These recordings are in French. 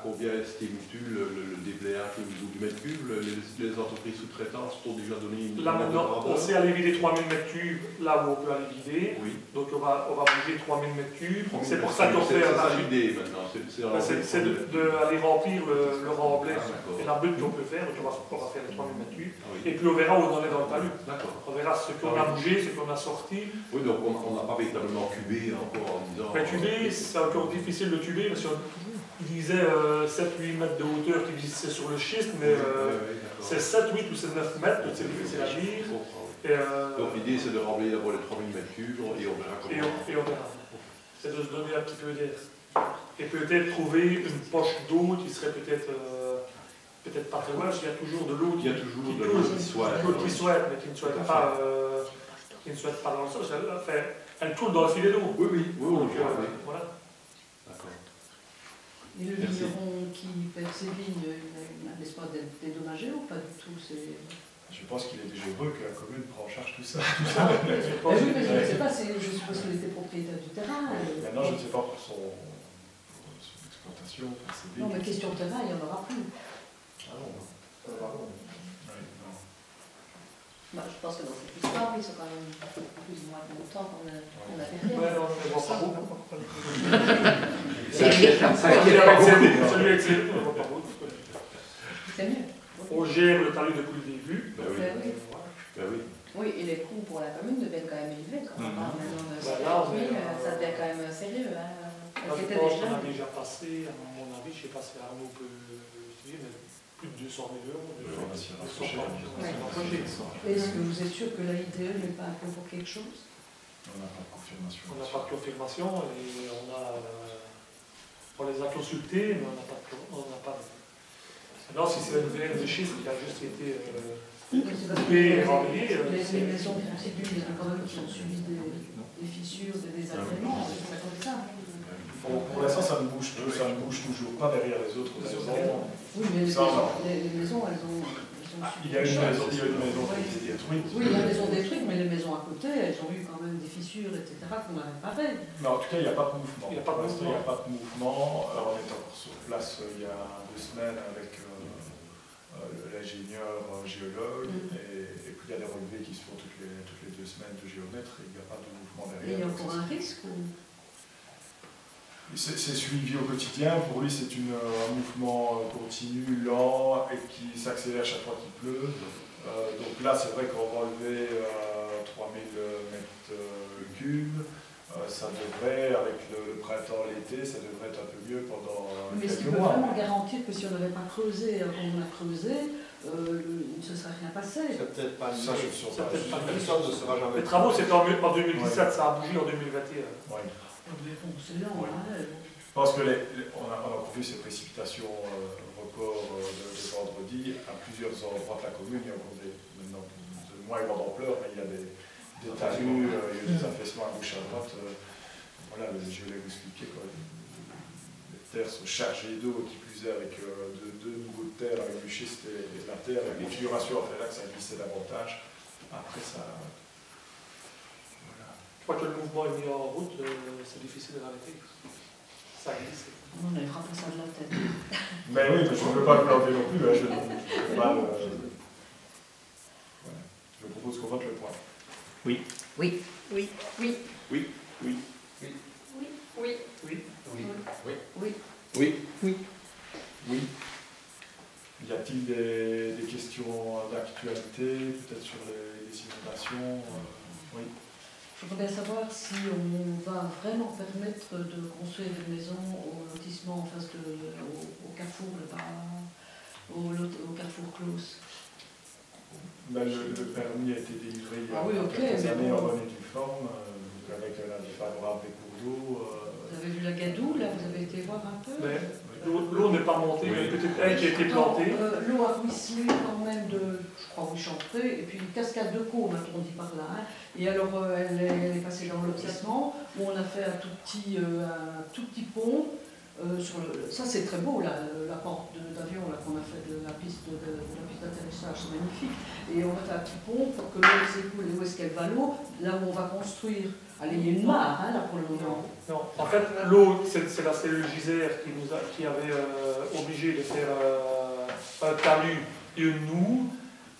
combien estime-tu le déblayage au niveau du mètre cube? Les entreprises sous-traitantes t'ont déjà donné une... Là maintenant, on sait aller vider 3000 m3 là où on peut aller vider. Oui. Donc on va bouger 3000 m3. C'est pour ça qu'on fait un marché. C'est l'idée maintenant. C'est d'aller remplir le remblai et la butte qu'on peut faire. Donc on va faire les 3000 m3. Et puis on verra où on en est dans le talus. On verra ce qu'on a bougé, ce qu'on a sorti. Oui, donc on n'a pas véritablement cubé encore en disant... Mais tuber, c'est encore difficile de tuber parce qu'il disait 7-8 mètres de hauteur qui visait sur le schiste, mais c'est 7, 8 ou c'est 9 mètres, donc c'est difficile à dire. Donc l'idée c'est de rembler d'abord les 3000 m3 et on verra comment... Et on verra. C'est de se donner un petit peu d'air. Et peut-être trouver une poche d'eau qui serait peut-être pas très loin, parce qu'il y a toujours de l'eau qui souhaite, mais qui ne souhaite pas dans le sol. Elle tourne dans le filet d'eau. Oui. Donc, voilà. D'accord. Et le vigneron qui perd ses vignes, il n'a pas dédommagé ou pas du tout? Je pense qu'il est déjà heureux que la commune prend en charge tout ça. Oui, mais je ne sais pas, je suppose qu'il était propriétaire du terrain. Maintenant, je ne sais pas pour son exploitation, pour ses vignes. Non, mais question terrain, il n'y en aura plus. Ah non, non. Bah, je pense que dans cette histoire, ils sont quand même plus ou moins contents qu'on a fait rien. Ouais, non, je ne vois pas beaucoup. Celui avec ses... C'est mieux. On gère le talus depuis le début. Oui, et les coûts pour la commune deviennent quand même élevés. Quand on parle maintenant de 50 000, ça devient quand même sérieux. Je pense qu'on a déjà passé, à mon avis, je ne sais pas si Arnaud peut dire, mais plus de 200 000 euros. Est-ce que vous êtes sûr que la IDE n'est pas un peu pour quelque chose? On n'a pas de confirmation. On n'a pas de confirmation et on les a consultés, mais on n'a pas de... Non, si c'est une veine de schiste qui a juste été coupée et remblayée... Les maisons qui constituent, il y en a quand même qui ont subi des fissures, des désagréments, c'est comme ça. Pour l'instant, ça ne bouge toujours pas derrière les autres maisons. Oui, mais les maisons, elles ont il y a une maison qui a été détruite. Oui, il y a une maison détruite, mais les maisons à côté, elles ont eu quand même des fissures, etc., qu'on a réparées. Mais en tout cas, il n'y a pas de mouvement. Il n'y a pas de mouvement. On est encore sur place il y a 2 semaines avec l'ingénieur géologue, et puis il y a des relevés qui se font toutes les 2 semaines de géomètre, et il n'y a pas de mouvement derrière. Et il y a encore un risque C'est suivi au quotidien. Pour lui, c'est un mouvement continu, lent, et qui s'accélère chaque fois qu'il pleut. Donc là, c'est vrai qu'on va enlever 3000 m3. Ça devrait, avec le printemps, l'été, ça devrait être un peu mieux pendant mais quelques est-ce qu'il peut mois. vraiment garantir que si on n'avait pas creusé comme on a creusé, il ne se serait rien passé? C'est peut-être pas Ça, je suis sûr. Personne ne sera jamais. Les travaux, c'était en 2017, ça a bougé en 2021. Oui. C'est lent, Je pense qu'on a encore vu ces précipitations records de vendredi à plusieurs endroits de la commune. Il y a encore maintenant de moins grande ampleur, mais il y a des talus, il y a des affaissements à gauche à droite. Voilà, le géologue expliquait quoi. Les terres sont chargées d'eau, qui plus est avec deux niveaux de terre, avec du schiste et de la terre. La configuration a fait là que ça glissait davantage. Après, ça. Une fois que le mouvement est mis en route, c'est difficile de l'arrêter. Ça glisse. On a frappé ça de la tête. Mais oui, mais je ne veux pas le planter non plus. Je ne veux pas le... Voilà. Je propose qu'on vote le point. Oui. Oui. Oui. Oui. Oui. Oui. Oui. Oui. Oui. Oui. Oui. Oui. Oui. Y a-t-il des questions d'actualité, peut-être sur les inondations? Oui. Je voudrais bien savoir si on va vraiment permettre de construire des maisons au lotissement en face au carrefour, au carrefour Close. Ben, le permis a été délivré il y a quelques années en bonne et due forme, avec un avis favorable des cours d'eau. Vous avez vu la gadoue, là, vous avez été voir un peu? L'eau n'est pas montée, mais peut-être elle qui a été plantée. L'eau a ruisselé quand même je crois, Chantré, et puis une cascade de Caux, on dit par là. Hein. Et alors, elle est passée dans le lotissement, où on a fait un tout petit pont. Ça, c'est très beau, la porte d'avion qu'on a fait de la piste d'atterrissage, c'est magnifique. Et on a fait un petit pont pour que l'eau s'écoule. Et où est-ce qu'elle va l'eau? Là où on va construire Allez, il y a une mare, hein, là, pour le moment. Non, en fait, l'eau, c'est la cellule Gisère qui avait obligé de faire un talus et une noue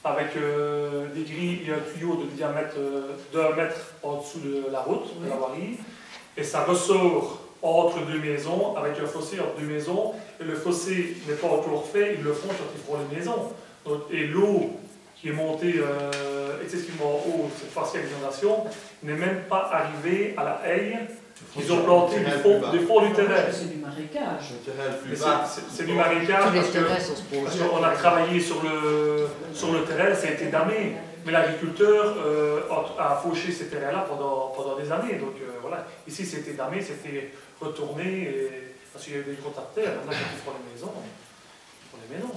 avec des grilles et un tuyau de diamètre d'1 mètre en dessous de la route, de la voirie. Et ça ressort entre deux maisons, avec un fossé entre deux maisons. Et le fossé n'est pas encore fait, ils le font quand ils feront les maisons. Donc, et l'eau qui est montée excessivement haut, cette fois-ci à l'inondation, n'est même pas arrivée à la haie qu'ils ont planté du fond du terrain. C'est du marécage. C'est du marécage parce qu'on a travaillé sur le terrain, ça a été damé. Mais l'agriculteur a fauché ces terrains-là pendant des années. Donc voilà, ici c'était damé, c'était retourné, parce qu'il y a eu des gros tas de terre. Maintenant, quand ils font les maisons,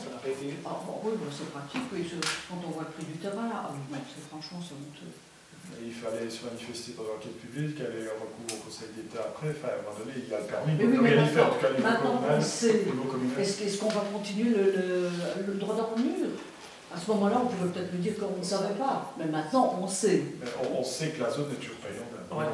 ça n'a pas été. Ah, bon, oui, bon, c'est pratique, oui, quand on voit le prix du tabac, là, ah, non, franchement, c'est honteux. Il fallait se manifester par l'enquête publique, aller en recours au Conseil d'État après. Enfin, à un moment donné, il y a le permis. Mais oui, mais en tout cas, maintenant on sait. Est-ce qu'on va continuer le droit d'enlure? À ce moment-là, on pouvait peut-être me dire qu'on ne savait pas. Mais maintenant, on sait. On sait que la zone est toujours payante. Ouais.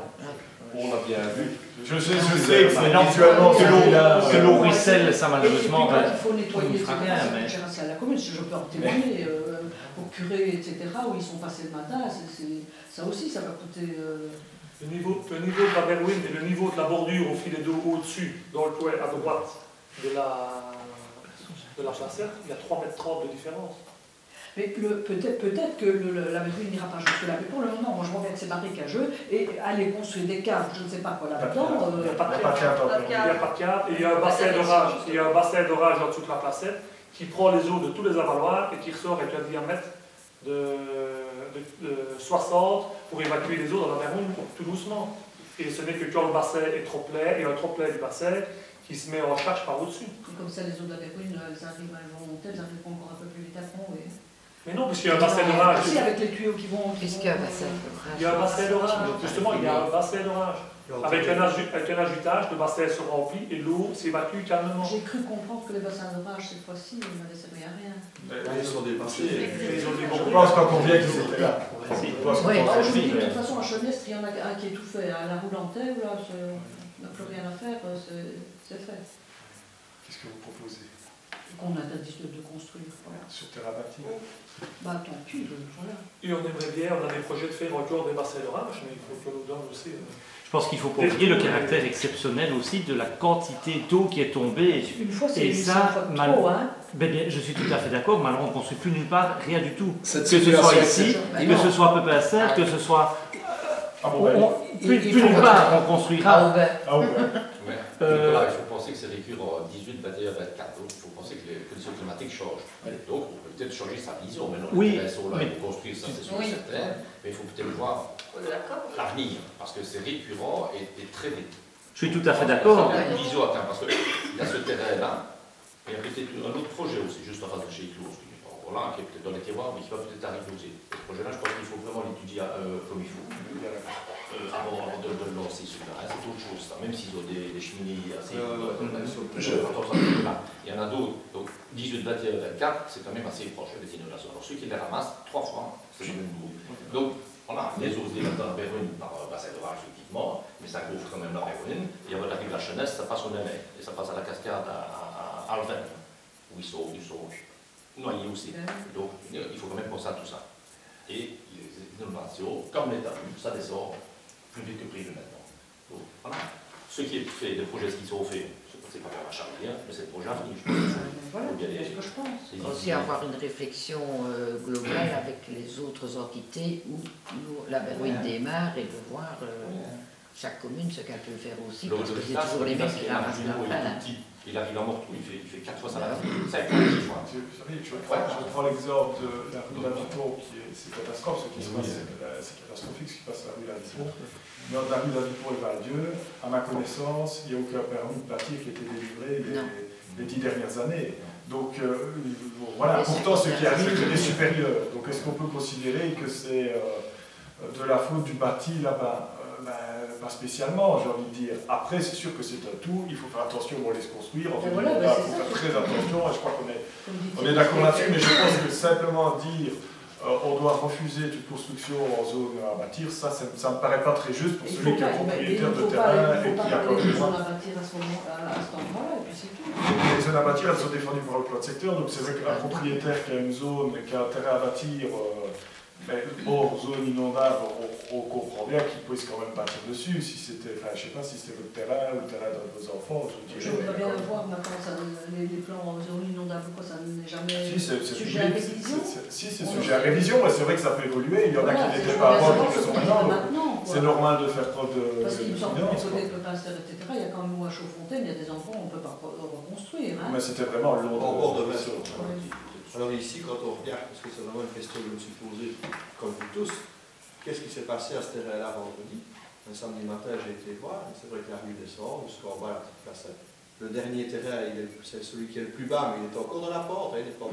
On l'a bien vu. Je sais que c'est éventuellement que l'eau ruisselle, ça malheureusement. Il faut nettoyer, on fera rien, mais... c'est à la commune, je peux en témoigner, au curé, etc., où ils sont passés le matin, ça aussi, ça va coûter... Le niveau de la berlouine et le niveau de la bordure au filet d'eau au-dessus, dans le toit à droite de la placette, il y a 3,30 m de différence. Mais peut-être que la berlouine n'ira pas jusque-là, mais pour le moment, moi je vois bien que c'est marécageux, et aller construire des caves, je ne sais pas quoi là-dedans... Il n'y a pas de cave, et il y a un bassin d'orage, en dessous de la placette, qui prend les eaux de tous les avaloirs et qui ressort avec un diamètre de 60 pour évacuer les eaux dans la berlouine tout doucement. Et ce n'est que quand le bassin est trop plein, et un trop plein du bassin qui se met en charge par au-dessus. Comme ça, les eaux de la berlouine, elles vont monter, elles arriveront encore un peu plus vite après. Oui. Mais non, parce qu'il y a un bassin d'orage. Si, avec les tuyaux qui vont... Puisqu'il y a un bassin d'orage. Il y a un bassin d'orage, justement, il y a un bassin d'orage. Avec un agitage, le bassin se remplit et l'eau s'évacue calmement. J'ai cru comprendre que les bassins d'orage, cette fois-ci, ils ne laissaient rien. Ils sont dépassés. Je pense qu'on convient qu'ils étaient là. Oui, je dis, de toute façon, à Chemnestre, il y en a un qui est tout fait. À la Roulantelle, là, on n'a plus rien à faire, c'est fait. Qu'est-ce que vous proposez? Qu'on interdise de construire. Voilà. Sur terre à bâtir? Bah tant pis, voilà. Et on aimerait bien, on a des projets de faire encore des bassins d'orage, mais il faut qu'on nous donne aussi. Je pense qu'il faut pas oublier le caractère exceptionnel aussi de la quantité d'eau qui est tombée. Une fois, c'est et ça, trop, hein. Bien, je suis tout à fait d'accord, mais alors on ne construit plus nulle part, rien du tout. Cette que ce soit ici, que ce soit à Pepin-Serre, que ce soit... Plus nulle part on construira. Voilà, il faut penser que c'est récurrent 18, 21, 24. Donc il faut penser que les conditions climatiques changent. Donc on peut peut-être changer sa vision. Mais non, oui, pour construire ça, c'est sûr certain. Mais il faut peut-être voir l'avenir, parce que c'est récurrent et très vite. Je suis tout à fait d'accord. Une vision à terme, parce qu'il y a ce terrain-là, et il y a peut-être un autre projet aussi, juste en face de chez Clos, qui n'est pas encore là, qui est peut-être dans les tiroirs, mais qui va peut-être arriver aussi. Ce projet-là, je pense qu'il faut vraiment l'étudier comme il faut. Avant de le lancer celui-là, c'est autre chose, ça. Même s'ils ont des cheminées assez... Il y en a d'autres, donc 18, 21, 24, c'est quand même assez proche des inondations. Alors ceux qui les ramassent 3 fois, c'est le même groupe. Donc voilà, les eaux se développent dans la Berrune par bassin d'orage, effectivement, mais ça gonfle quand même la Berrune. Et avant d'arriver à la Chemnestre, ça passe au Nalais, et ça passe à la cascade à Alven, où ils sont noyés aussi. Donc il faut quand même penser à tout ça. Et les inondations, comme l'État, ça descend plus vite que prévu maintenant. Donc voilà, ce qui est fait, des projets qui sont faits, c'est pas faire un charnière, mais c'est le projet à venir. Voilà, c'est ce que je pense. Aussi avoir une réflexion globale avec les autres entités où la berlouine démarre et de voir chaque commune ce qu'elle peut faire aussi, parce que c'est toujours les mêmes qui ramassent la plainte. Il arrive en Morteau, il fait 4 fois ça la Je prends l'exemple de la rue d'Avipon, c'est catastrophe, c'est catastrophique ce qui passe à la rue d'Avipon. Mais entre la rue d'Avipon et Val-Dieu, à ma connaissance, il n'y a aucun permis de bâtir qui a été délivré les 10 dernières années. Donc voilà, pourtant ce qui arrive est supérieur. Donc est-ce qu'on peut considérer que c'est de la faute du bâti là-bas? Pas spécialement, j'ai envie de dire. Après, c'est sûr que c'est un tout, il faut faire attention, on laisse construire, en fait, il faut faire très attention, et je crois qu'on est d'accord là-dessus, mais je pense que simplement dire on doit refuser toute construction en zone à bâtir, ça ne me paraît pas très juste pour celui qui est propriétaire de terrain et qui a quand même... Les zones à bâtir à cet endroit-là, et puis c'est tout. Les zones à bâtir, elles sont défendues par le plan de secteur, donc c'est vrai qu'un propriétaire qui a une zone, qui a un terrain à bâtir, mais hors zone inondable, on comprend bien qu'il ne puisse quand même bâtir dessus. Si c'était, enfin, je ne sais pas si c'était votre terrain ou le terrain de vos enfants, je dirais. Je voudrais bien voir maintenant les plans en zone inondable, quoi, ça n'est jamais Si, c'est sujet à révision. Si, c'est sujet à révision, mais c'est vrai que ça peut évoluer. Il y en a qui n'étaient pas avant, qui le sont maintenant. C'est normal de faire preuve de. Parce qu'il me semble que les côtés de Pepinster, etc., il y a quand même à Chaudfontaine, il y a des enfants, on ne peut pas reconstruire. Hein. Mais c'était vraiment long. Encore de maison. Alors ici, quand on regarde, parce que c'est vraiment une question que je me suis posée, comme vous tous, qu'est-ce qui s'est passé à ce terrain-là vendredi? Un samedi matin, j'ai été voir, c'est vrai que la rue descend, jusqu'en bas, la petite placette. Le dernier terrain, c'est celui qui est le plus bas, mais il est encore dans la pente, hein, il n'est pas,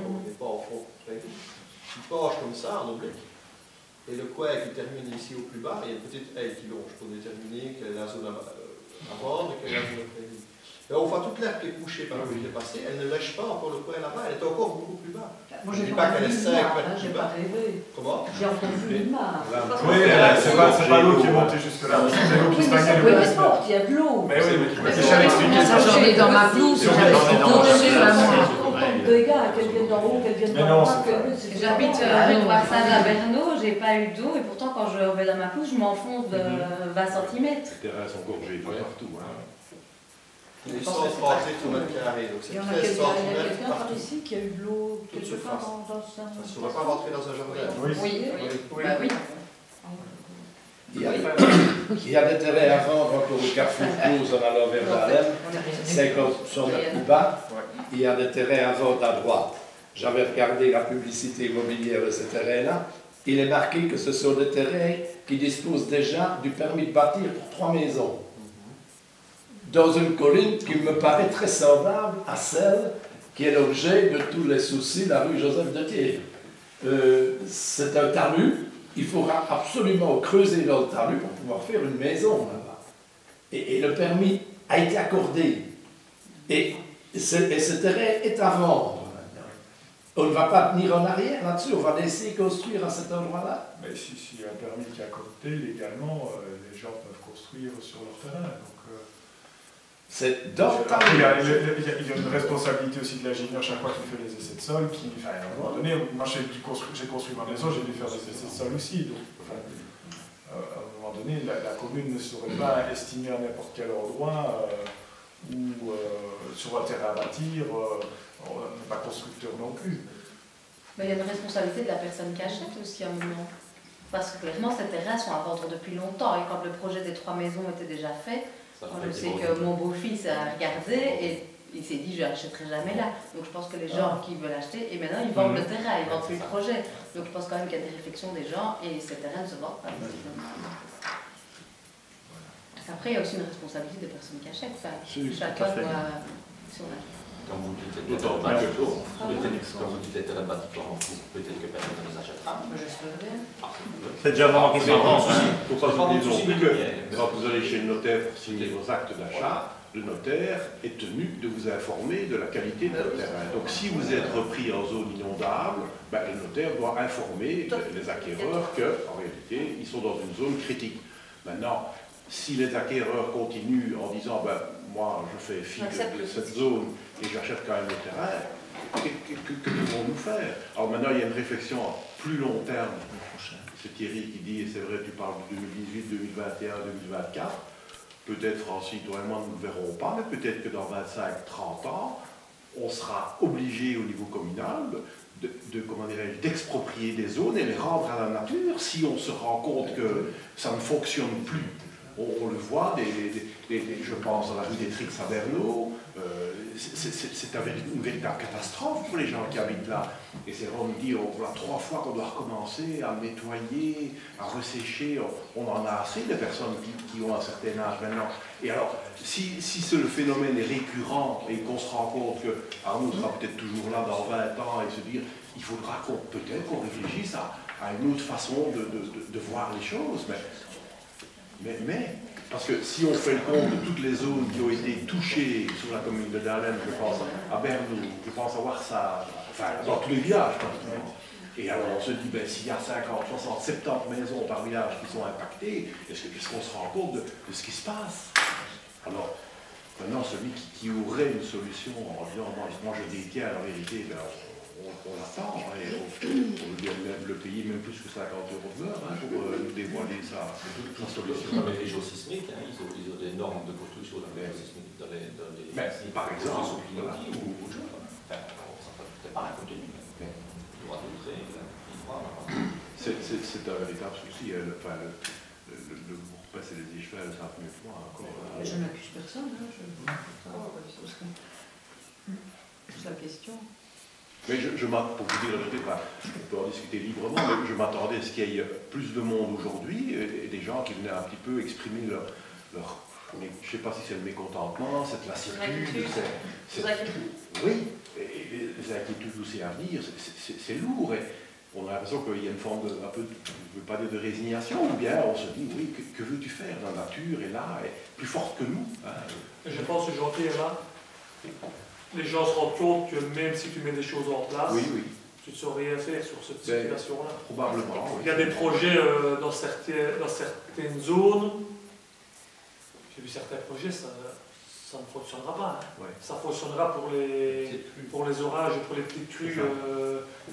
en fond. Il penche comme ça, en oblique. Et le coin qui termine ici au plus bas, il y a une petite haie qui longe pour déterminer quelle est la zone à vendre et quelle est la zone à prévu. Et on voit toute l'herbe qui est couchée par où il est passé, elle ne lèche pas encore le coin là-bas, elle est encore beaucoup plus bas. Moi, je ne j'ai dis pas qu'elle est 5 mètres j'ai plus pas bas. rêvé. Comment? J'ai entendu une mare. Oui, c'est pas l'eau qui est montée jusque-là, c'est l'eau qui stagnait le il y a de l'eau. Mais oui, mais déjà l'expliquer. J'en ai dans ma pelouse, j'avais dessus à moi. Des gars, qu'elles viennent d'en haut, qu'elles viennent d'en bas. J'habite rue Brassage à Bernaud, j'ai pas eu d'eau et pourtant quand je vais dans ma pelouse, je m'enfonce de 20 cm. Les terrains sont gorgés partout. Ils sont 30 km², donc c'est 13 cm. Il y a quelqu'un par ici qui a eu de l'eau quelque part dans ce... Ça ne saurait pas rentrer dans un jardin. Oui. Bah oui. Il y a des terrains à vendre encore au Carrefour Close en allant vers Dahlem, 50 mètres plus bas. Il y a des terrains à vendre à droite. J'avais regardé la publicité immobilière de ces terrains-là. Il est marqué que ce sont des terrains qui disposent déjà du permis de bâtir pour 3 maisons. Dans une colline qui me paraît très semblable à celle qui est l'objet de tous les soucis, la rue Joseph de Thiers. C'est un talus, il faudra absolument creuser dans le talus pour pouvoir faire une maison là-bas. Et le permis a été accordé. Et ce terrain est à vendre. On ne va pas tenir en arrière là-dessus, on va laisser construire à cet endroit-là. Mais si il y a un permis qui est accordé légalement, les gens peuvent construire sur leur terrain. Donc, c'est dans le il y a une responsabilité aussi de l'ingénieur chaque fois qu'il fait les essais de sol. À un moment donné, moi j'ai construit ma maison, j'ai dû faire des essais de sol aussi. Donc, à un moment donné, la commune ne saurait pas estimer à n'importe quel endroit ou sur un terrain à bâtir, on n'est pas constructeur non plus. Mais il y a une responsabilité de la personne qui achète aussi à un moment. Parce que clairement, ces terrains sont à vendre depuis longtemps. Et quand le projet des 3 maisons était déjà fait, je sais que mon beau-fils a regardé et il s'est dit je n'achèterai jamais là. Donc je pense que les gens qui veulent acheter, et maintenant ils vendent le terrain, ils vendent plus le projet. Donc je pense quand même qu'il y a des réflexions des gens et ces terrains ne se vendent pas. Après, il y a aussi une responsabilité des personnes qui achètent. Enfin, chacun doit... Quand vous dites les terrains bâtiments, peut-être que personne ne les achètera. C'est déjà vraiment qui Pour ça, quand vous allez chez le notaire pour signer vos actes d'achat, le notaire est tenu de vous informer de la qualité de votre terrain. Donc si vous êtes repris en zone inondable, le notaire doit informer les acquéreurs qu'en réalité, ils sont dans une zone critique. Maintenant, si les acquéreurs continuent en disant moi je fais fi de cette zone et j'achète quand même le terrain, que devons-nous faire? Alors maintenant il y a une réflexion à plus long terme. C'est Thierry qui dit, et c'est vrai, tu parles de 2018, 2021, 2024. Peut-être Francis, toi et moi nous ne le verrons pas, mais peut-être que dans 25, 30 ans, on sera obligé au niveau communal d'exproprier des zones et les rendre à la nature si on se rend compte que ça ne fonctionne plus. On le voit, je pense à la rue des Trix à Bernaud, c'est une véritable catastrophe pour les gens qui habitent là. Et c'est vraiment me dire, voilà 3 fois qu'on doit recommencer à nettoyer, à ressécher, on en a assez de personnes qui ont un certain âge maintenant. Et alors, si le phénomène est récurrent et qu'on se rend compte que Arnaud sera peut-être toujours là dans 20 ans et se dire, il faudra peut-être qu'on réfléchisse à une autre façon de voir les choses. Mais, parce que si on fait le compte de toutes les zones qui ont été touchées sur la commune de Dahlem, je pense à Bernaud, je pense à Warsage, enfin dans tous les villages pratiquement, Et alors on se dit, ben, s'il y a 50, 60, 70 maisons par village qui sont impactées, est-ce qu'on se rend compte de ce qui se passe? Alors, maintenant, celui qui aurait une solution en disant, moi je détiens la vérité, ben, on l'attend, hein, et on veut bien le payer même plus que 50 € de l'heure hein, pour nous dévoiler sa solution. Avec les géosismiques, hein, ils ont des normes de construction dans les géosismiques, dans les par exemple, voilà. ou autre chose. Enfin, c'est pas un contenu. Droit d'autre, c'est un véritable souci. Le groupe passer les échevins, ça mieux que moi encore. Mais je n'accuse personne, hein, c'est la question. Mais pour vous dire la vérité, on peut en discuter librement, mais je m'attendais à ce qu'il y ait plus de monde aujourd'hui et des gens qui venaient un petit peu exprimer leur je ne sais pas si c'est le mécontentement, cette lassitude, oui, et les inquiétudes aussi à venir, c'est lourd. Et on a l'impression qu'il y a une forme un peu, je ne veux pas dire de résignation, ou bien on se dit, oui, que veux-tu faire? La nature est là, est plus forte que nous. Hein. Je pense que aujourd'hui, là, les gens se rendent compte que même si tu mets des choses en place, tu ne saurais rien faire sur cette situation-là. Probablement, oui. Il y a des projets dans certaines zones. J'ai vu certains projets, ça ne fonctionnera pas. Hein. Ouais. Ça fonctionnera pour les orages, pour les petites crues,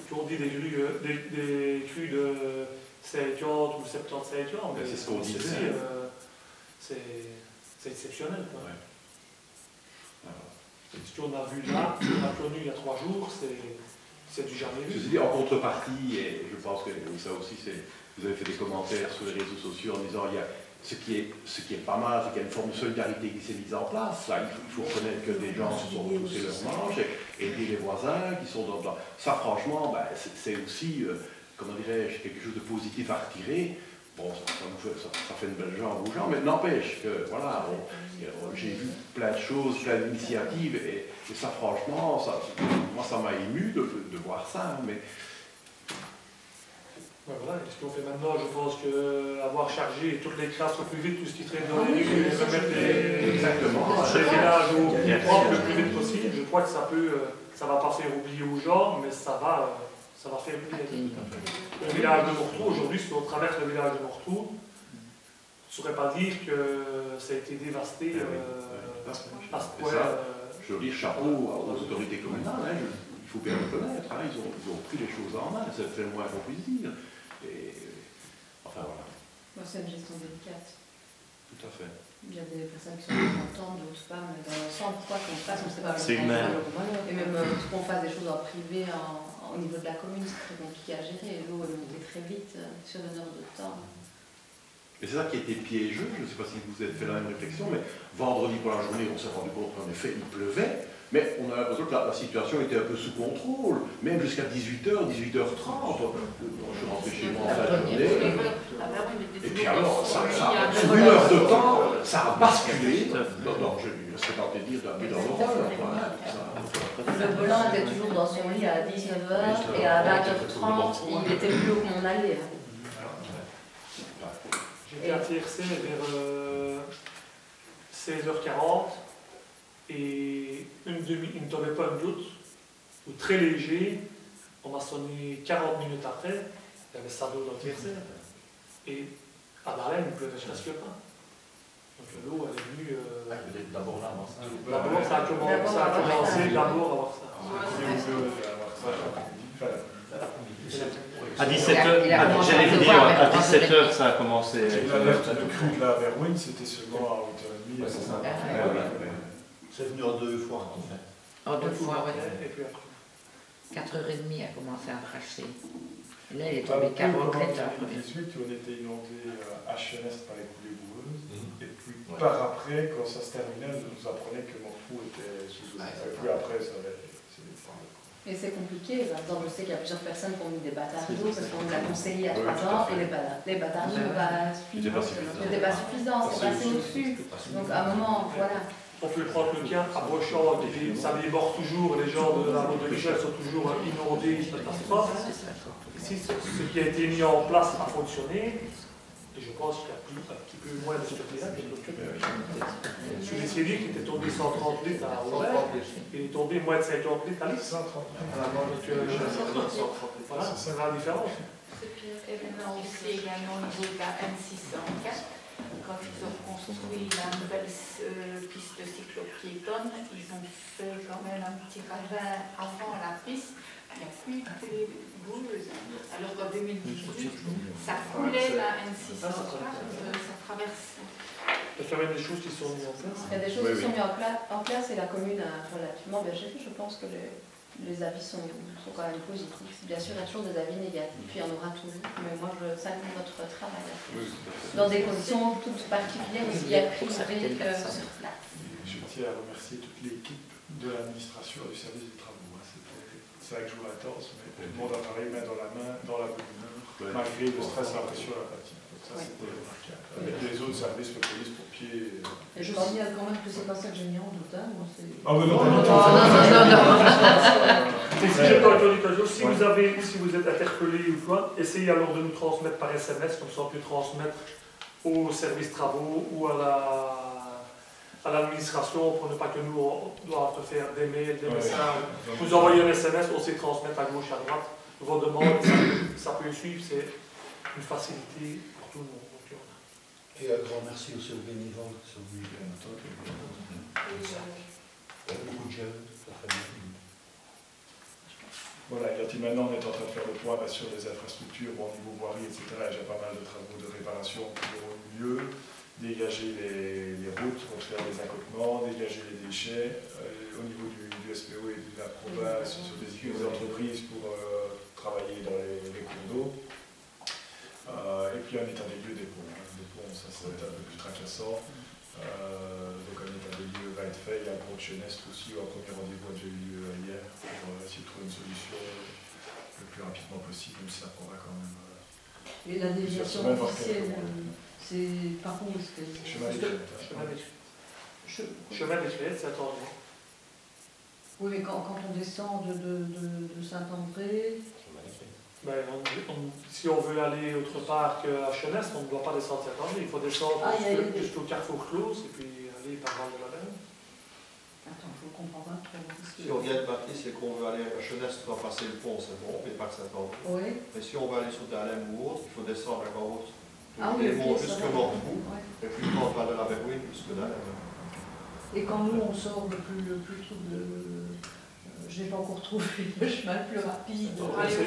qui ont dit des crues de 50 ou 70-50 ans. C'est ce qu'on disait. C'est exceptionnel. Quoi. Ouais. Ce qu'on a vu là, ce qu'on a connu il y a 3 jours, c'est du jamais vu. Je dis en contrepartie, et je pense que ça aussi, vous avez fait des commentaires sur les réseaux sociaux en disant il y a ce qui est pas mal, c'est qu'il y a une forme de solidarité qui s'est mise en place. Là, il faut reconnaître que des gens se sont touchés leurs manches et aider les voisins qui sont dans... Ça, franchement, ben, c'est aussi, comment dirais-je, quelque chose de positif à retirer. Bon, ça fait une belle jambe aux gens, mais n'empêche que, voilà, j'ai vu plein de choses, plein d'initiatives, et ça, franchement, moi, ça m'a ému de voir ça, mais... Ben voilà, ce qu'on fait maintenant, je pense qu'avoir chargé toutes les classes au plus vite, tout ce qui traîne dans les rues, et remettre les villages au propre le plus vite possible, je crois que ça va pas faire oublier aux gens, mais ça va faire oublier. Le village de Morteau, aujourd'hui, si on traverse le village de Morteau, on ne saurait pas dire que ça a été dévasté à ce point. Je veux dire chapeau aux autorités communales, hein, il faut bien le reconnaître, hein, ils ont pris les choses en main, c'est le moins qu'on puisse dire. Et, enfin voilà. Bon, c'est une gestion délicate. Tout à fait. Il y a des personnes qui sont contentes, d'autres pas, mais dans l'ensemble, quoi qu'on fasse, on ne sait pas. C'est humain. Et même qu'on fasse des choses en privé, au niveau de la commune, c'est très compliqué à gérer. L'eau est montée très vite, sur une heure de temps. Et c'est ça qui a été piégeux, je ne sais pas si vous avez fait la même réflexion, mais vendredi pour la journée, on s'est rendu compte qu'en effet, il pleuvait, mais on a l'impression que la situation était un peu sous contrôle, même jusqu'à 18h, 18h30. Je suis rentré chez moi en fin de journée, et puis alors, sur une heure de temps, ça a basculé. Non, je serais tenté de dire d'un but dans l'horreur. Le volant était toujours dans son lit à 19h, et à 20h30, il était plus haut que mon allée. J'étais à TRC vers 16h40 et il ne tombait pas une goutte, ou très léger. On m'a sonné 40 minutes après, il y avait ça d'eau dans TRC. Et à Barlème, il ne pleuvait presque pas. Donc l'eau, elle est venue. D'abord là, avant ça. D'abord, ça a commencé d'abord avant ça. À 17h, j'allais vous dire, à 17h ça a commencé. L'alerte de crue de la Verwin, c'était seulement à 8h30. C'est ça. C'est venu en 2 fois en fait. En 2 fois, oui. Et puis après. 4h30 a commencé à cracher. Et là, il est tombé 47 heures. En 2018, on était inondé à HNS par les coulées boueuses. Et puis par après, quand ça se terminait, on nous apprenait que Morteau était sous eau. Et puis après, ça avait. Et c'est compliqué, par exemple, je sais qu'il y a plusieurs personnes qui ont mis des bâtards d'eau parce qu'on l'a conseillé à 3 ans et les bâtards d'eau n'étaient pas suffisants, c'est passé au-dessus. Donc à un moment, voilà. On peut prendre le cas à Bochon, ça déborde toujours, les gens de la Route de Michel sont toujours inondés, ils ne passent pas. Si ce qui a été mis en place a fonctionné, Et je pense qu'il y a un petit peu moins de stockage que l'autre côté. Sur les séries qui étaient tombés 130 litres à Auvers, il est tombé moins de 50 litres à litre. 130. Voilà, c'est la différence. Ce pire événement aussi également au niveau de la N604. Quand ils ont construit la nouvelle piste cyclo-piétonne, ils ont fait quand même un petit ravin avant la piste. Il n'y a plus que les boules. Alors qu'en 2018, ça coulait la N604, ça traversait. Il y a quand même des choses qui sont mises en place. Il y a des choses qui sont mises en place et la commune a relativement bien géré. Je pense que les avis sont quand même positifs. Bien sûr, il y a toujours des avis négatifs, il y en aura toujours. Mais moi, je salue notre travail. Dans des conditions toutes particulières, aussi bien privées que sur place. Je tiens à remercier toute l'équipe de l'administration et du service des travaux. C'est vrai que je vous intense, mais tout le monde a travaillé main dans la main, dans la bonne humeur, malgré le stress, la pression, la fatigue. Donc ça, c'était remarquable. Avec les autres services, le police, pompiers. Et je signale quand même que c'est pas ça que j'ai mis en doute. Hein. Moi, ah oui, non, si vous êtes interpellé ou quoi, essayez alors de nous transmettre par SMS, comme ça on peut transmettre au service travaux ou à l'administration pour ne pas que nous on doive faire des mails, des messages. Vous envoyez un SMS, on sait transmettre à gauche, à droite vos demandes, ça peut suivre, c'est une facilité pour tout le monde. Et un grand merci aussi aux bénévoles qui sont venus à notre beaucoup de jeunes, très bien. Voilà, maintenant on est en train de faire le point sur les infrastructures, au niveau voirie, etc. J'ai pas mal de travaux de réparation qui auront eu lieu. Dégager les routes, refaire les accotements, dégager les déchets, au niveau du SPO et de la province, sur des entreprises pour travailler dans les cours d'eau. Et puis un état des lieux des ponts. Des ponts, ça c'est un peu plus tracassant. Donc un état des lieux va être fait. Il y a un pont de Chenestre aussi, où un premier rendez-vous a déjà eu lieu hier, pour essayer de trouver une solution le plus rapidement possible, même si ça prendra quand même. Et la déviation officielle. C'est par où est-ce que c'est Chemin des Clés, c'est attendu. Oui, mais quand on descend de Saint-André. Ben, si on veut aller autre part qu'à Chenestre, on ne doit pas descendre Saint-André. Il faut descendre jusqu'au Carrefour Close et puis aller par Val de la Benne. Attends, je ne comprends pas trop. Si on vient de marquer, c'est qu'on veut aller à Chenestre, on va passer le pont, c'est bon, mais pas que Saint-André. Oui. Mais si on veut aller sur Dahlem ou autre, il faut descendre encore autre. Ah oui, jusque Morteau, et puis prendre Val de la Berrouine jusque Dahlem. Et quand nous on sort le plus truc de. Je n'ai pas encore trouvé le chemin le plus rapide.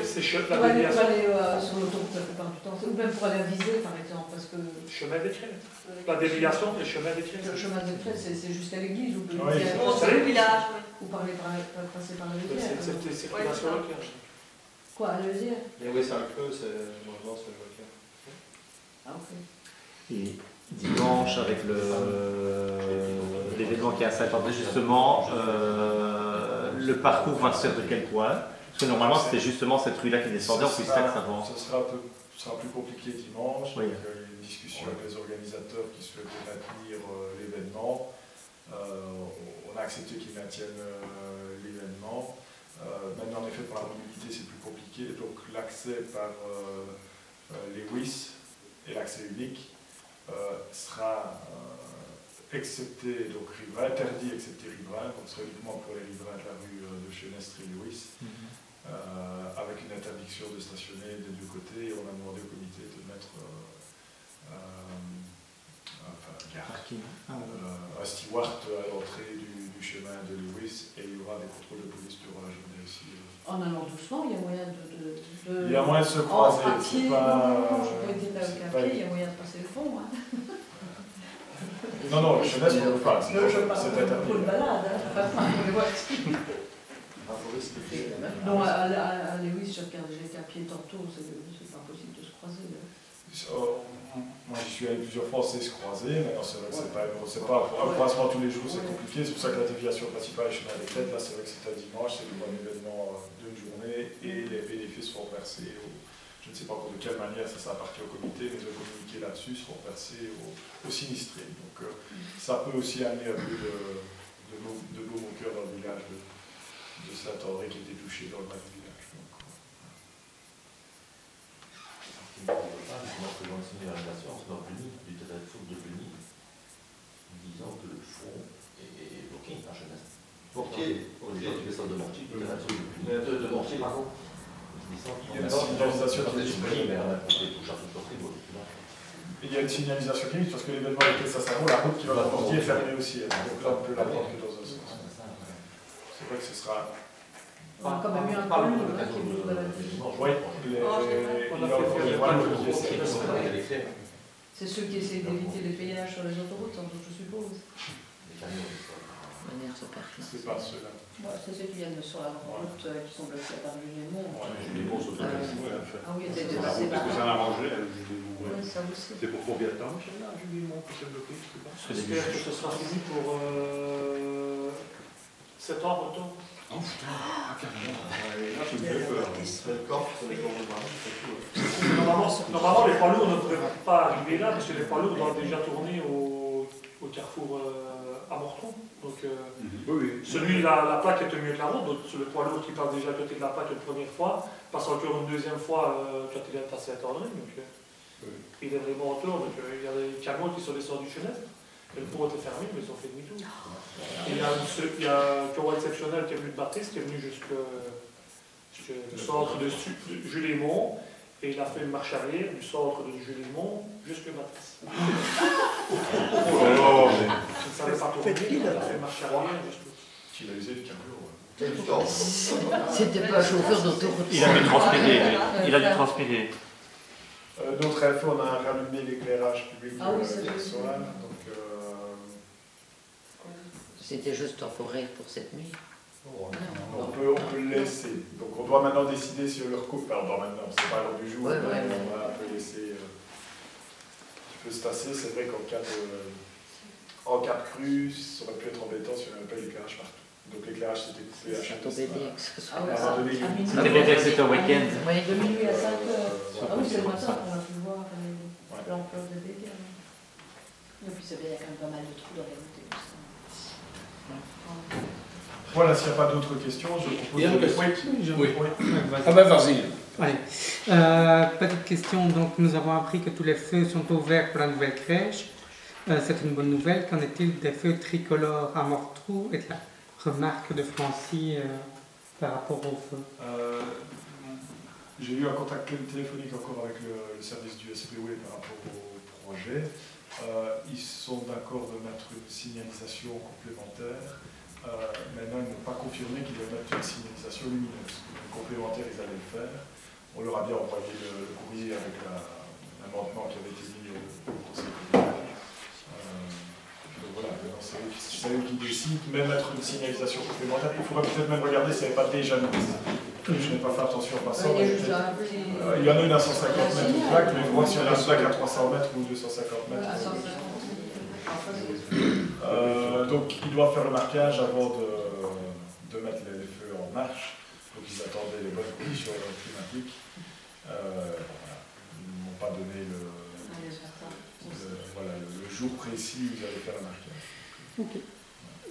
C'est chouette la déviation. Pour aller sur l'autoroute la plupart du temps, ou même pour aller à Visé par exemple. Parce que... Chemin des Crêtes. La déviation des chemins des Crêtes. Le chemin des Crêtes, c'est jusqu'à l'église. Vous pouvez le village. Vous parlez passer par la rivière. C'est circulation locale. Quoi, à Leusière? Oui, c'est un creux, c'est normalement c'est le locale. Ah, ok. Et dimanche, avec l'événement qui est à Saint-André, justement, le parcours va se faire de quel point? Parce que normalement, c'était justement cette rue-là qui descendait, on puisse faire avant. Ce sera plus compliqué dimanche. Oui. Donc, il y a une discussion avec les organisateurs qui souhaitent maintenir l'événement. On a accepté qu'ils maintiennent l'événement. Maintenant, en effet, pour la mobilité, c'est plus compliqué. Donc, l'accès par Lewis et l'accès unique sera excepté, donc riverain, interdit excepté riverain, donc ce sera uniquement pour les riverains de la rue de Chenestre et Lewis, avec une interdiction de stationner des deux côtés. On a demandé au comité de mettre un steward à l'entrée du chemin de Lewis, et il y aura des contrôles de police durant la journée aussi. En allant doucement, il y a moyen de il y a moyen de se croiser. À pied, je peux dire qu'à pied, il y a moyen de passer le pont. Hein. Non, le Chenestre, on ne peut pas. C'est interdit. Pour le balade, pas pour les voitures. Non, à Lewis, j'ai été à pied tantôt, c'est pas possible de se croiser. Moi, j'y suis allé plusieurs fois, on sait se croiser. Maintenant, c'est vrai que c'est pas un croisement tous les jours, c'est compliqué. C'est pour ça que la déviation principale est chemin des Crêtes. Là, c'est vrai que c'est un dimanche, c'est un événement d'une journée et les bénéfices seront versés. Je ne sais pas encore de quelle manière, ça appartient au comité, mais de communiquer là-dessus, seront versés aux sinistrés. Donc, ça peut aussi amener un peu de baume au cœur dans le village de Saint-André qui a été touché dans le bas du village. Donc, pas, justement, faisant une signalisation dans Cluny, du terrain de foot de Cluny, disant que le fond est bloqué à Genève. Mortier. Pour les gens qui descendent de Mortier, du terrain de foot de Cluny. De Mortier, pardon. Il y a une signalisation qui est disponible. Il y a une signalisation qui est parce que l'événement était Sassaro, la route qui va pour Mortier est fermée aussi. Donc là, on peut la prendre que dans un sens. C'est vrai que ce sera. On a quand même eu un peu qui nous balade. Oui, c'est ceux qui essaient d'éviter les péages sur les autoroutes, sans doute, je suppose. C'est pas ceux-là. C'est ceux qui viennent sur la route qui sont bloqués par Jules-les-Monts. Ah oui, c'est un arrangé avec Jules-les-Monts. Oui, ça aussi. C'est pour combien de temps, Michel, là, Jules-les-Monts, qui s'est bloqué? J'espère que ce sera fini pour septembre, octobre. Oh putain, carrément. Là, tu me fais peur. Normalement, les poids lourds ne devraient pas arriver là, parce que les poids lourds doivent déjà tourner au carrefour à Morteron. Donc, la plaque était mieux que la route, donc le poids lourd qui passe déjà à côté de la plaque une première fois, passe encore une deuxième fois quand il est à Saint-André. Il est vraiment en tour, donc il y a des camions qui sont descendus chez Genève. Le pont était fermé, mais ils ont fait demi-tour. Il y a un bureau exceptionnel qui est venu de Baptiste, qui est venu jusqu'au centre de Jules-les-Monts, et il a fait une marche arrière du centre de Jules-les-Monts jusqu'à Baptiste. Je ne savais pas tourner, il a fait une marche arrière jusqu'au. Il a usé du carburant. C'était pas un chauffeur d'autoroute. Il a dû transpirer. Il a dû transpirer. D'autres infos, on a rallumé l'éclairage public hier soir. C'était juste temporaire pour cette nuit. On peut le laisser. Donc on doit maintenant décider si on le recoupe. Alors maintenant, c'est pas l'heure du jour, mais on va un peu laisser un peu se tasser. C'est vrai qu'en cas de crue, ça aurait pu être embêtant si on n'avait pas l'éclairage partout. Donc l'éclairage s'était coupé à chaque fois. C'était au week-end. De minuit à 5 heures. Ah oui, c'est le matin qu'on a pu voir l'ampleur des dégâts. Et puis c'est vrai, il y a quand même pas mal de trous dans les routes et tout ça. Voilà, s'il n'y a pas d'autres questions, je propose... Il y a une question. Oui. Ah ben vas-y. Allez. Petite question, donc nous avons appris que tous les feux sont ouverts pour la nouvelle crèche. C'est une bonne nouvelle. Qu'en est-il des feux tricolores à Morteron et de la remarque de Francie par rapport aux feux? J'ai eu un contact téléphonique encore avec le service du SPOE par rapport au projet. Ils sont d'accord de mettre une signalisation complémentaire. Maintenant, ils n'ont pas confirmé qu'ils devaient mettre une signalisation lumineuse. Une complémentaire, ils allaient le faire. On leur a bien envoyé le courrier avec l'amendement qui avait été mis au conseil communal. Donc voilà, c'est eux qui décident. Même mettre une signalisation complémentaire, il faudrait peut-être même regarder s'il n'y avait pas déjà mis. Je n'ai pas fait attention en passant. Il y en a une à 150 mètres de plaque, mais moi, si on a une plaque à 300 mètres ou 250 mètres. Donc, ils doivent faire le marquage avant de mettre les feux en marche. Donc, ils attendaient les bonnes conditions climatiques. Ils ne m'ont pas donné le jour précis où ils allaient faire le marquage. Ok.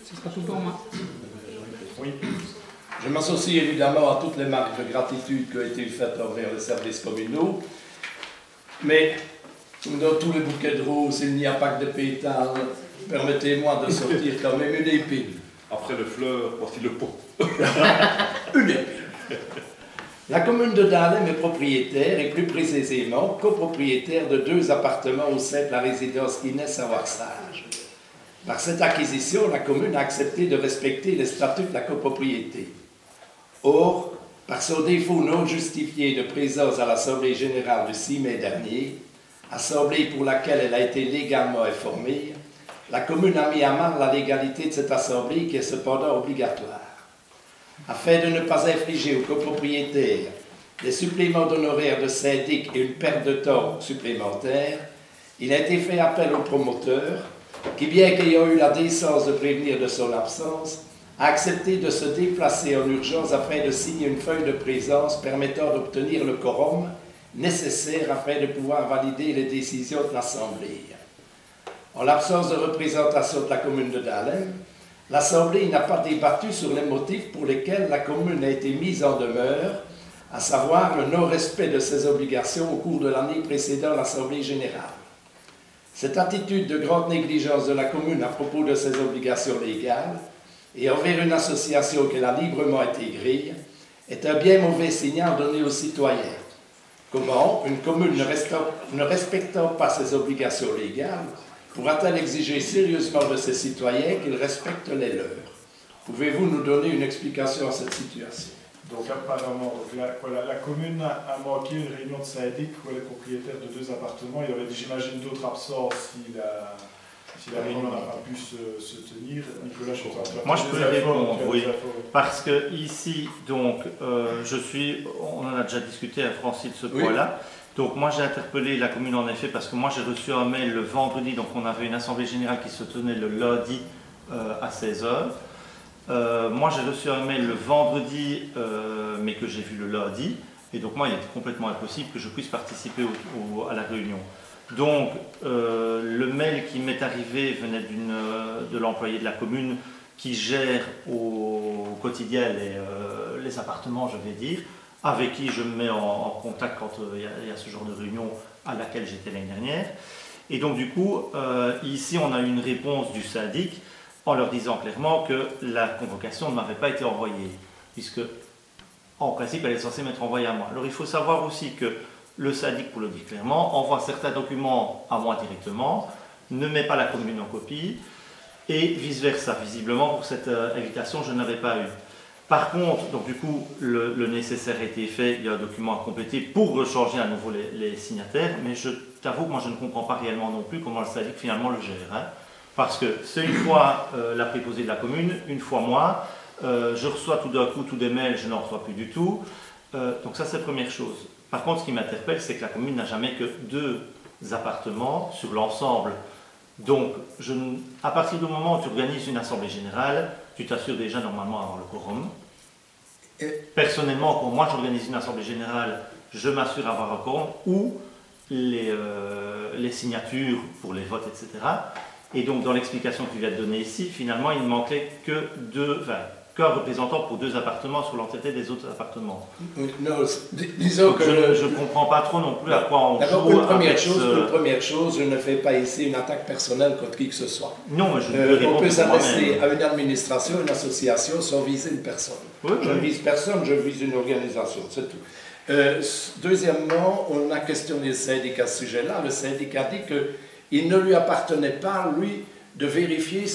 Ce sera tout pour moi. Oui. Je m'associe évidemment à toutes les marques de gratitude qui ont été faites envers les services communaux. Mais dans tous les bouquets de roses, il n'y a pas que de pétales. Permettez-moi de sortir quand même une épine. Après le fleur, voici le pot. Une épine. La commune de Dahlem est propriétaire, et plus précisément copropriétaire de 2 appartements au sein de la résidence Inès à Warsage. Par cette acquisition, la commune a accepté de respecter les statuts de la copropriété. Or, par son défaut non justifié de présence à l'Assemblée générale du 6 mai dernier, assemblée pour laquelle elle a été légalement informée, la commune a mis à mal la légalité de cette assemblée qui est cependant obligatoire. Afin de ne pas infliger aux copropriétaires des suppléments d'honoraires de syndic et une perte de temps supplémentaire, il a été fait appel au promoteur qui, bien qu'ayant eu la décence de prévenir de son absence, a accepté de se déplacer en urgence afin de signer une feuille de présence permettant d'obtenir le quorum nécessaire afin de pouvoir valider les décisions de l'Assemblée. En l'absence de représentation de la commune de Dahlem, l'Assemblée n'a pas débattu sur les motifs pour lesquels la commune a été mise en demeure à savoir le non-respect de ses obligations au cours de l'année précédant l'Assemblée générale. Cette attitude de grande négligence de la commune à propos de ses obligations légales et envers une association qu'elle a librement intégrée est un bien mauvais signal donné aux citoyens. Comment une commune ne respectant pas ses obligations légales pourra-t-elle exiger sérieusement de ses citoyens qu'ils respectent les leurs? Pouvez-vous nous donner une explication à cette situation? Donc apparemment, la commune a manqué une réunion de syndic où elle est propriétaire de 2 appartements. Il y avait, j'imagine, d'autres absences si la réunion n'a pas pu se tenir. Nicolas, je crois. Moi, je peux répondre, oui. Parce que ici, donc, on en a déjà discuté à Francis de ce point-là. Donc moi, j'ai interpellé la commune en effet parce que moi, j'ai reçu un mail le vendredi. Donc on avait une assemblée générale qui se tenait le lundi à 16 h. Moi, j'ai reçu un mail le vendredi, mais que j'ai vu le lundi. Et donc moi, il était complètement impossible que je puisse participer à la réunion. Donc, le mail qui m'est arrivé venait de l'employé de la commune qui gère au quotidien les appartements, je vais dire, avec qui je me mets en contact quand il y a ce genre de réunion à laquelle j'étais l'année dernière. Et donc du coup, ici on a eu une réponse du syndic en leur disant clairement que la convocation ne m'avait pas été envoyée, puisque en principe elle est censée m'être envoyée à moi. Alors il faut savoir aussi que le syndic, pour le dire clairement, envoie certains documents à moi directement, ne met pas la commune en copie, et vice-versa. Visiblement, pour cette invitation, je n'avais pas eu. Par contre, donc du coup, le nécessaire a été fait, il y a un document à compléter pour rechanger à nouveau les signataires, mais je t'avoue que moi je ne comprends pas réellement non plus comment le syndic finalement le gère. Hein, parce que c'est une fois la préposée de la commune, une fois moi, je reçois tout d'un coup tous des mails, je n'en reçois plus du tout. Donc ça c'est la première chose. Par contre, ce qui m'interpelle, c'est que la commune n'a jamais que 2 appartements sur l'ensemble. Donc, à partir du moment où tu organises une assemblée générale, tu t'assures déjà normalement avoir le quorum. Personnellement, quand moi j'organise une assemblée générale, je m'assure d'avoir un quorum ou les signatures pour les votes, etc. Et donc, dans l'explication que tu viens de donner ici, finalement, il ne manquait que qu'un représentant pour 2 appartements sur l'entité des autres appartements. Non, disons que je ne comprends pas trop non plus à quoi on joue. Pour première chose, je ne fais pas ici une attaque personnelle contre qui que ce soit. Non, mais on peut s'adresser à une administration, une association, sans viser une personne. Je ne vise personne, je vise une organisation, c'est tout. Deuxièmement, on a questionné le syndicat à ce sujet-là. Le syndicat dit qu'il ne lui appartenait pas, lui, de vérifier